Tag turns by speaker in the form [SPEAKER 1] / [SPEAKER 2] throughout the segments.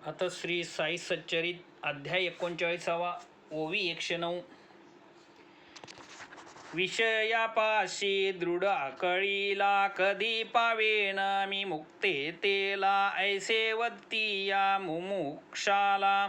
[SPEAKER 1] आता श्री साई सच्चरित अध्याय 39वा ओवी 109. विषयापाशी दृढ आकळीला कधी पावेन मी मुक्तेतेला ऐसे वत्ती या मुमुक्षाला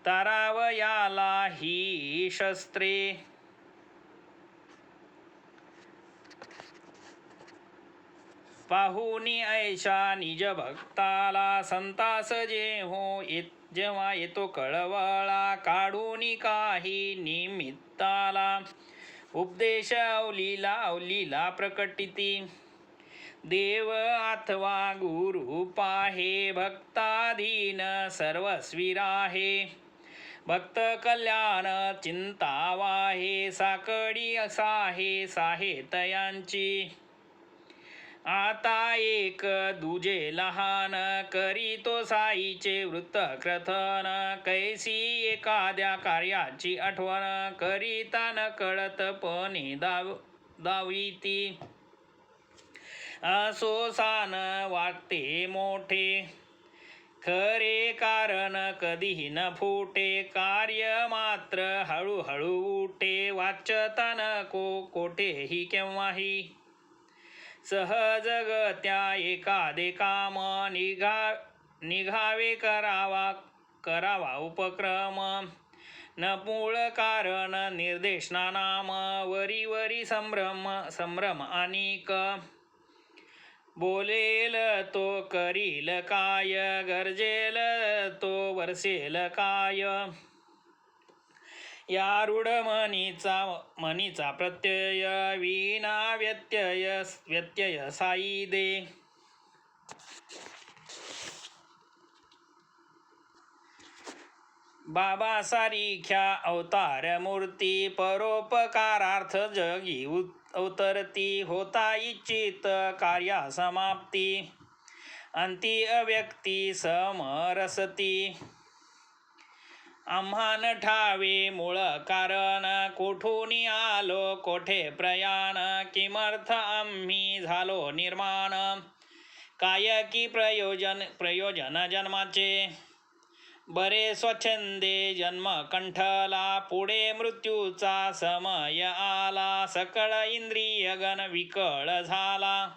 [SPEAKER 1] तारावयाला ही शस्त्रे पाहुनी ऐशा निज भक्ताला संतास जेव्हा येतो कळवळा काढूनी काही निमित्ताला उपदेश अवलीला प्रकटिती देव अथवा गुरु पाहे भक्ताधीन सर्वस्वी राहे भक्त कल्याण चिंतावाहे साकडी साहे तयांची आता एक दुजे लहान करीतो साईचे वृत्त कथन कैसी एखाद्या कार्याची आठवण करीता न कळतपणे दाविती असोसान वाटते मोठे खरे कारण कधीही न फुटे कार्य मात्र हळूहळू उठे वाच्यता नको कोठेही केव्हाही सहजगत्या एखादे काम निघावे करावा उपक्रम न मूळ कारण निर्देशना नाम वरी संभ्रम अनिक बोलेल तो करील काय गरजेल तो वर्सेल काय या रूढ मनीचा प्रत्यय विना व्यत्यय साई दे बाबा सारिख्या अवतार मूर्ती परोपकारार्थ जगी अवतरती होता इच्छित कार्या समाप्ती अंती अव्यक्ती समरसती आम्हान ठावे मूळ कारण कोठून आलो कोठे प्रयाण किमर्थ आम्ही झालो निर्माण काय की प्रयोजन जन्माचे बरे स्वच्छंदे जन्म कंठला पुढे मृत्यूचा समय आला सकळ इंद्रियगण विकळ झाला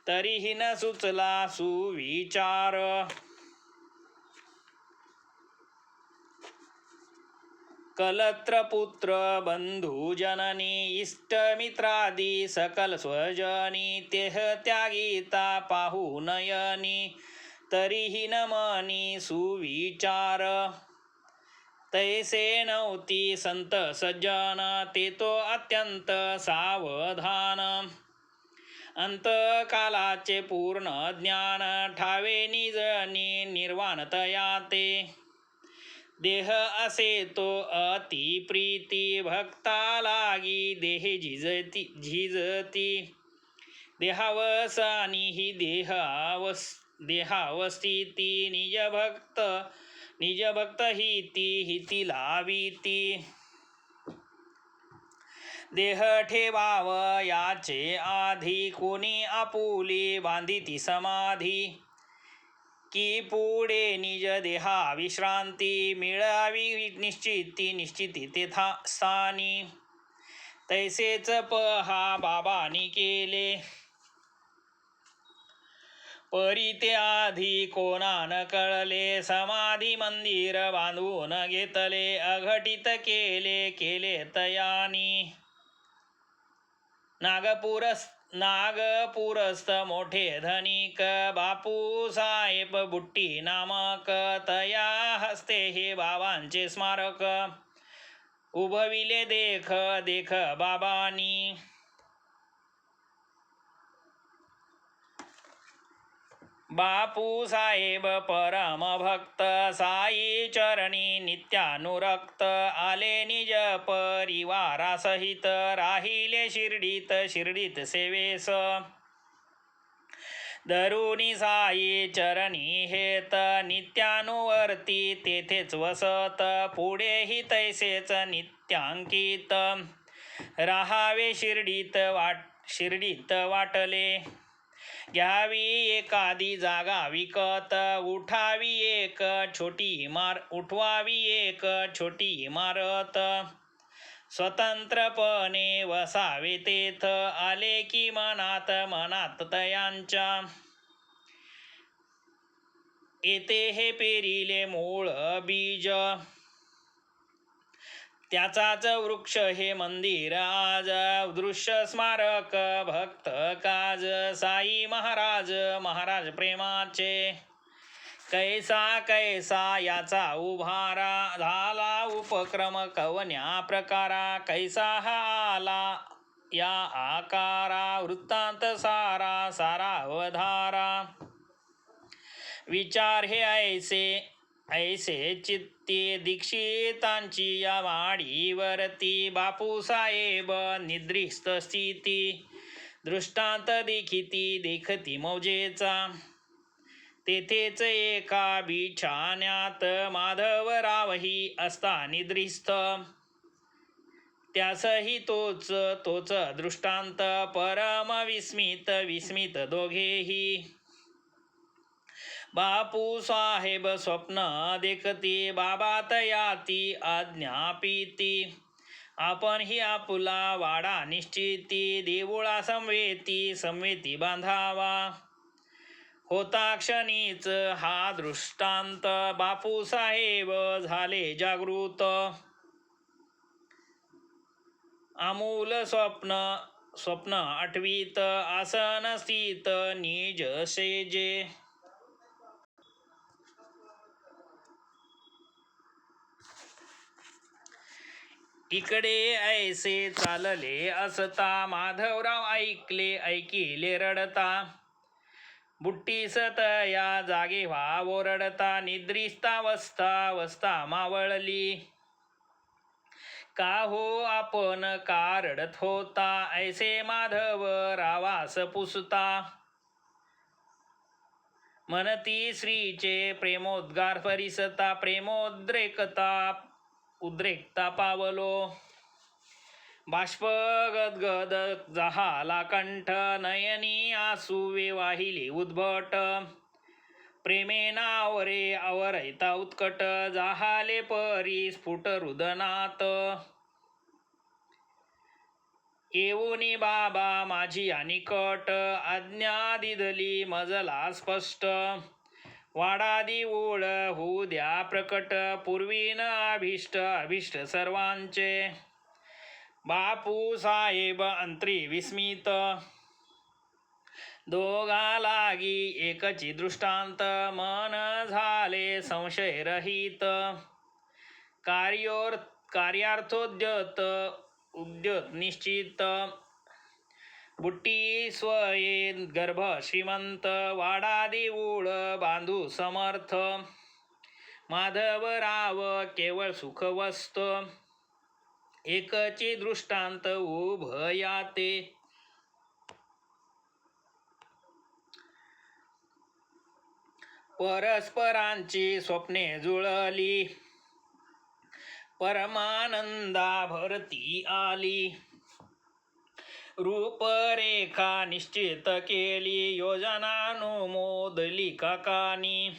[SPEAKER 1] तरीही न सुचला सुविचार कलत्र पुत्र बंधू जननी इष्टमित्रादी सकल स्वजनी तेह त्यागीता पाहू नयनी तरीही न मनी सुविचार तैसे नव्हती संत सज्जन ते तो अत्यंत सावधान अंतकालाचे पूर्ण ज्ञान ठावे निजनी निर्वाणतया ते देह असे तो अति प्रीती भक्ता लागी देहे झिजती देहावसानी ही देहावस्थिती निज भक्त हिती लाविती देह ठेवाव याचे आधी कोणी आपुली बांधिती समाधी की पुढे निज देहा विश्रांती मिळावी निश्चिती तेथा स्थानी तैसेच पहा बाबांनी केले परी ते आधी कोणान कळले समाधी मंदिर बांधून घेतले अघटित केले तयानी नागपूरस्थ मोठे धनिक बापू साहेब बुट्टी नामक तया हस्ते हे बाबांचे स्मारक उभविले देख बाबांनी बापू साहेब परम भक्त साई चरणी नित्यानुरक्त आले निज परिवारासहित राहिले शिर्डीत सेवेस धरुणी साई चरणी हेत नित्यानुवर्ती तेथेच वसत पुढेही तैसेच नित्यांकित राहावे शिर्डीत वाटले घ्यावी एखादी जागा विकत, उठावी एक छोटी उठवावी एक छोटी इमारत, स्वतंत्रपणे वसावे तेथ, आले की मनात तयांच्या, येते हे पेरिले मूळ बीज, त्याचाच वृक्ष हे मंदिर आज, दृश्य स्मारक भक्त काज, साई महाराज प्रेमाचे, कैसा याचा उभारा, झाला उपक्रम कवन्या प्रकारा, कैसा हा आला या आकारा, वृत्तांत सारा अवधारा, विचार हे ऐसे चित्ती, दीक्षितांची या वाडीवरती, बापूसाहेब निद्रिस्त स्थिती, दृष्टांत देखती मौजेचा, तेथेच एका बिछाण्यात माधवरावही असता निद्रिस्त, त्यासही तोच दृष्टांत, परम विस्मित दोघेही, बापू साहेब स्वप्न देखती, बाबा तयाती आज्ञापिती, आपण ही आपुला वाडा निश्चिती, देऊळा समवेती बांधावा, होता क्षणीच हा दृष्टांत, बापू साहेब झाले जागृत, आमूल स्वप्न आठवीत, आसन स्थित निज सेजे, इकडे ऐसे चालले असता, माधवराव ऐकिले रडता, बुट्टीस तया जागे ओरडता, निद्रिस्तावस्था मावळली, का हो आपण का रडत होता, ऐसे माधव रावास पुसता, मनती श्रीचे प्रेमोद्गार परिसता, उद्रेकता पावलो, बाष्प गदगद झाला कंठ, नयनी आसुवे वाहिले उद्भट, प्रेमेनावरे आवरैता उत्कट, जाहाले परी स्फुट रुदनात, येऊनी बाबा माझी निकट, आज्ञा दिधली मजला स्पष्ट, वाडा देऊळ होऊ द्या प्रकट, पूर्वीन अभिष्ट सर्वांचे, बापू साहेब अंतरी विस्मित, दोघा लागी एकची दृष्टांत, मन झाले संशय रहित, कार्यार्थोद्यत निश्चित, बुट्टी स्वये गर्भ श्रीमंत, वाडा देऊळ बांधू समर्थ, माधवराव केवळ सुखवस्त, एकची दृष्टांत उभयाते, परस्परांची स्वप्ने जुळली, परमानंदा भरती आली, रूपरेखा निश्चित केली, योजनानुमोदली काकानी,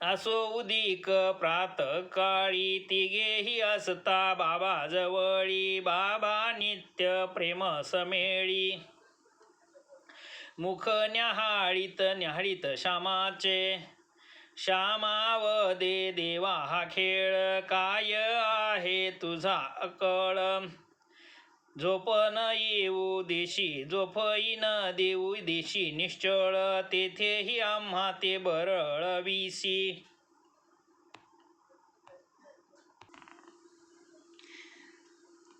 [SPEAKER 1] असो उदिक प्रातःकाळी, तिघेही असता बाबा जवळी, बाबा नित्य प्रेम समेळी, मुख न्याहाळीत श्यामाचे, श्यामावदे देवा हा खेळ, काय आहे तुझा अकळ, झोप न येऊ देशी झोपही न देऊ देशी निश्चळ, तेथेही आम्हा ते बरळविसी,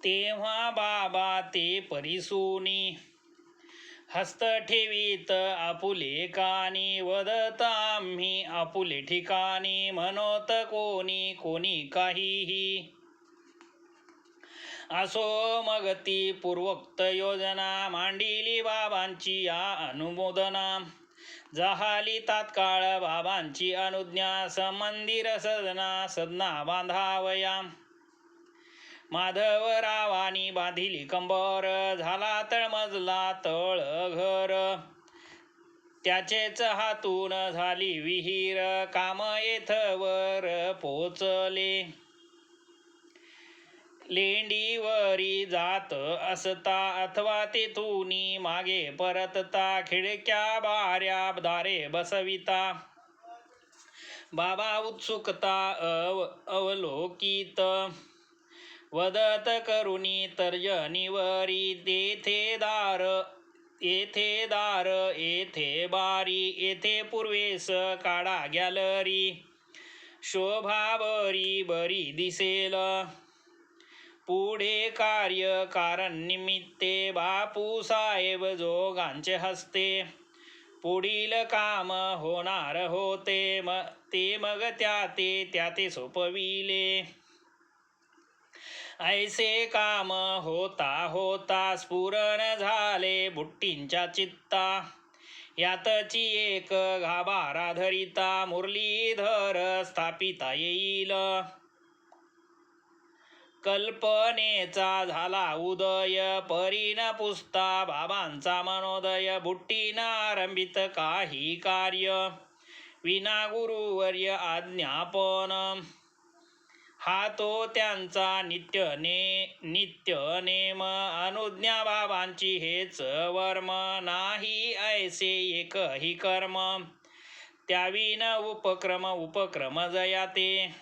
[SPEAKER 1] तेव्हा बाबा ते परिसूनी, हस्त ठेवीत आपुले कानी, वदत आम्ही आपुले ठिकाणी, म्हणत कोणी काहीही, असो मग ती पूर्वोक्त योजना, मांडिली बाबांची या अनुमोदना, जहाली तात्काळ बाबांची अनुज्ञा, समंदिर सदना बांधावया, माधवरावानी बांधिली कंबर, झाला तळमजला तळघर, त्याचेच हातून झाली विहीर, काम येथवर पोचले. लेंडीवरी जात असता अथवा तेथुनी मागे परतता, खिडक्या बाऱ्या दारे बसविता. बाबा उत्सुकता अवलोकित, वदत करुणी तर्जनीवरी. तेथे दार येथे बारी, येथे पूर्वेस काढा गॅलरी. शोभा बरी दिसेल, पुढे कार्य कारण निमित्ते. बापूसाहेब जोगांचे हसते, पुढील काम होणार होते. ते मग त्याते सोपविले. ऐसे काम होता स्फुरण झाले बुट्टींच्या चित्ता. यातची एक गाभारा धरिता, मुरलीधर स्थापिता येईल. कल्पनेचा झाला उदय, परीन पुसता बाबांचा मनोदय. बुट्टीनं आरंभित काही कार्य, विना गुरुवर्य आज्ञापन. हा तो त्यांचा नित्य नेम, अनुज्ञा बाबांची हेच वर्म. नाही ऐसे एकही कर्म, त्याविन उपक्रम जयाते.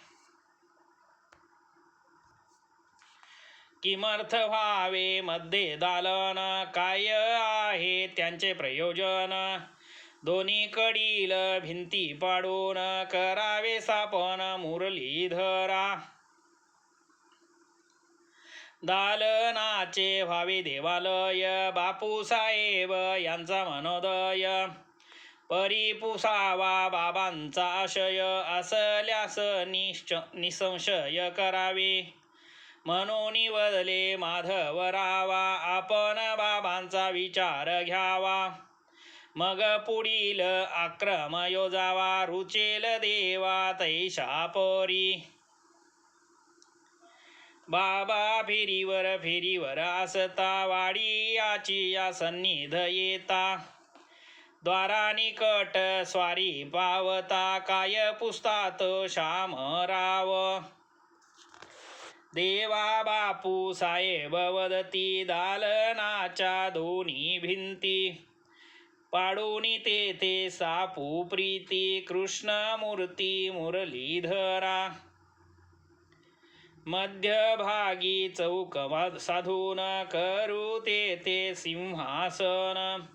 [SPEAKER 1] किमर्थ व्हावे मध्ये दालन, काय आहे त्यांचे प्रयोजन. दोन्हीकडील भिंती पाडून करावे स्थापन मुरलीधरा. दालनाचे व्हावे देवालय, बापूसाहेब यांचा मनोदय. परिपुसावा बाबांचा आशय, असल्यास निसंशय करावे. म्हणून वदले माधवरावा, आपण बाबांचा विचार घ्यावा. मग पुढील आक्रम योजावा, रुचेल देवा तैशा परी. बाबा फेरीवर असता, वाडी याची या सन्निध येता. द्वारानिकट स्वारी पावता, काय पुसतात शामराव. देवा बापू साहेब वदती, दालनाच्या दोन्ही भिंती. पाडून तेथे सापू प्रीती, कृष्णमूर्ती मुरलीधरा. मध्यभागी चौक साधून करू तेथे सिंहासन.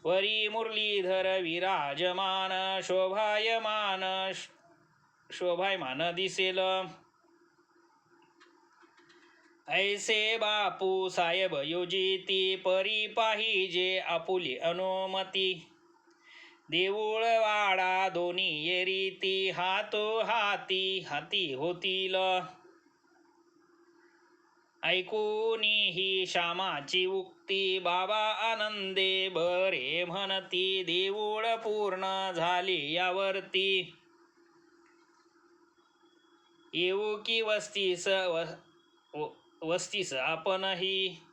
[SPEAKER 1] वरी मुरलीधर विराजमान, शोभायमान दिसेल. ऐसे बापू साहेब योजिती, परी पाहिजे आपुली अनुमती. देऊळ वाडा दोन्ही येरीती, हाती होतील. ऐकूनी ही श्यामाची उक्ती, बाबा आनंदे बरे म्हणती. देऊळ पूर्ण झाले यावरती, येऊ की वस्तीस आपणही.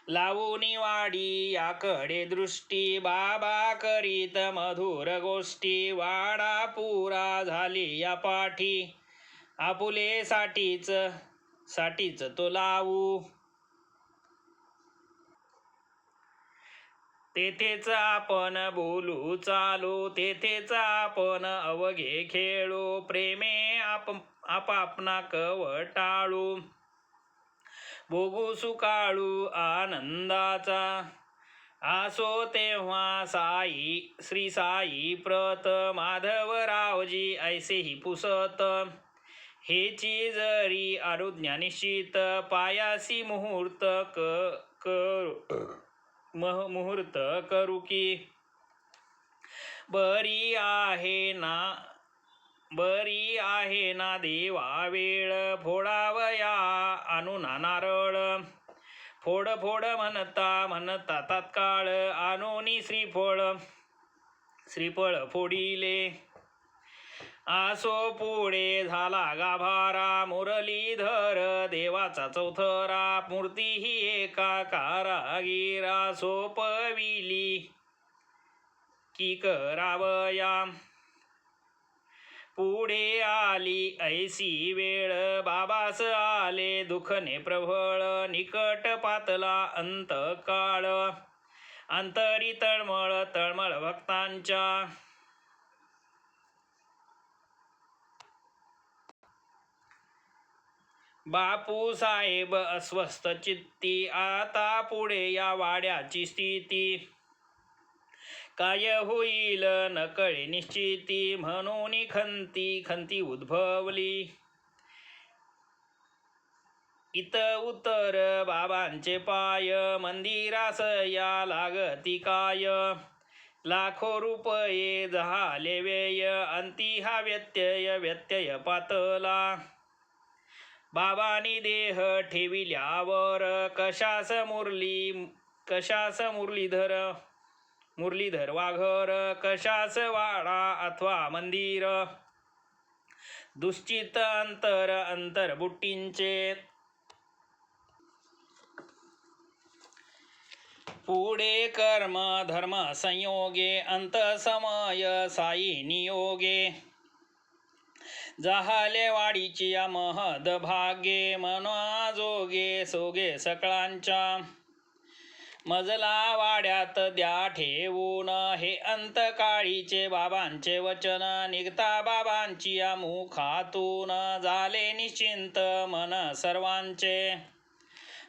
[SPEAKER 1] लावूनी वाडी याकडे दृष्टी, बाबा करीत मधुर गोष्टी. वाडा पुरा झाली या पाठी, आपुले साठीच तो लावू. तेथेच आपण बोलू चालू, तेथेच आपण अवघे खेळू. प्रेमे आपापना कवटाळू, भोगू सुकाळू आनंदाचा. आसो तेव्हा श्री साई प्रत, माधवरावजी ऐसेही पुसत. हेची जरी अनुज्ञा निश्चित, पायासी मुहूर्त करू की. बरी आहे ना देवा वेळ, फोडावया आणूना नारळ. फोड म्हणता तात्काळ, आणूनी श्रीफळ फोडिले. आसो पुढे झाला गाभारा, मुरलीधर देवाचा चौथरा. मूर्ती ही एका कारागिरा सोपविली. की करावया. पुढे आली ऐसी वेळ बाबास आले दुखने प्रबळ. निकट पातला अंतकाळ अंतरी तळमळ तळमळ भक्तांच्या. बापू साहेब अस्वस्थ चित्ती आता पुढे या वाड्याची स्थिती. काय होईल न कळे निश्चिती म्हणून खंती उद्भवली. इत उतर बाबांचे पाय मंदिरास या लागती काय. लाखो रुपये झाले व्यय अंती हा व्यत्यय पातला. बाबांनी देह ठेविल्यावर कशास मुरलीधर वाघर कशास वाडा अथवा मंदिर. दुश्चित अंतर बुट्टींचे पुढे कर्म धर्म संयोगे अंत समय साई नियोगे. जाहले वाडीची महद भाग्ये मना जोगे सोगे सकळांच्या. मजला वाड्यात द्या ठेवून हे अंतकाळीचे बाबांचे वचन. निघता बाबांची या मुखातून झाले निश्चिंत मन सर्वांचे.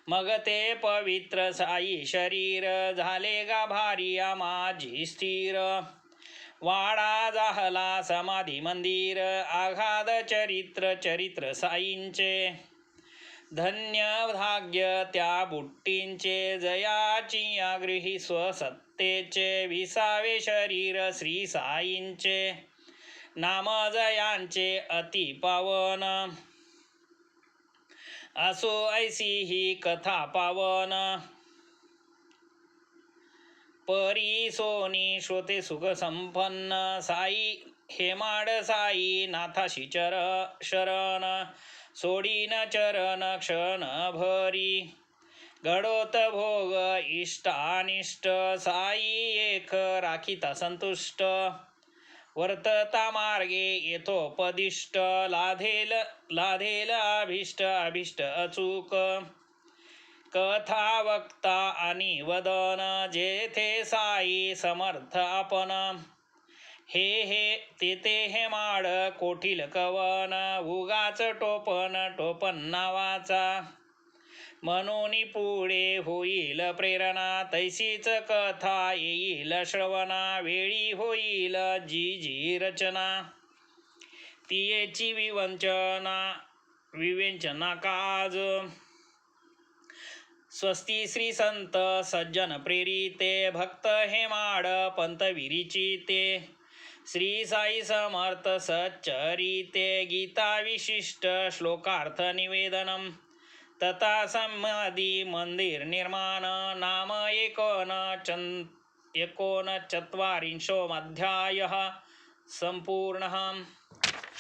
[SPEAKER 1] मग ते पवित्र साई शरीर झाले गाभारी या माझी स्थिर. वाडा जाहला समाधी मंदिर आघाद चरित्र साईंचे. धन्य भाग्य त्या बुट्टींचे जयाची आगृही स्वसत्तेचे. विसावे शरीर श्री साईंचे नाम जयांचे अति पावन. असो ऐसी ही कथा पावन परी सोनी श्रोते सुख संपन्न. साई हेमाड साई नाथाशी शरण सोडीन चरण क्षण भरी. घडोत भोग इष्टानिष्ट साई एक राखिता संतुष्ट. वर्तता मार्गे येथोपदिष्ट लाधेल अभिष्ट अचूक. कथा वक्ता आणि वदन जेथे साई समर्थ आपण. हे तेथे हे माड कोठील कवन उगाच टोपण नावाचा. म्हणून पुढे होईल प्रेरणा तैसीच कथा येईल श्रवणा. वेळी होईल जी रचना तियेची विवेचना काज. स्वस्ती श्री संत सज्जन प्रेरिते भक्त हेमाड पंत विरिचिते. श्री साई समर्थ सच्चरिते गीता विशिष्ट श्लोकार्थ निवेदनम. तथा समाधी मंदिर निर्माण नाम 39 संपूर्णः.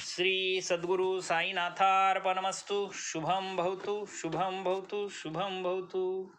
[SPEAKER 1] श्री सद्गुरु साईनाथार्पणमस्तु. शुभं भवतु शुभं भवतु शुभं भवतु.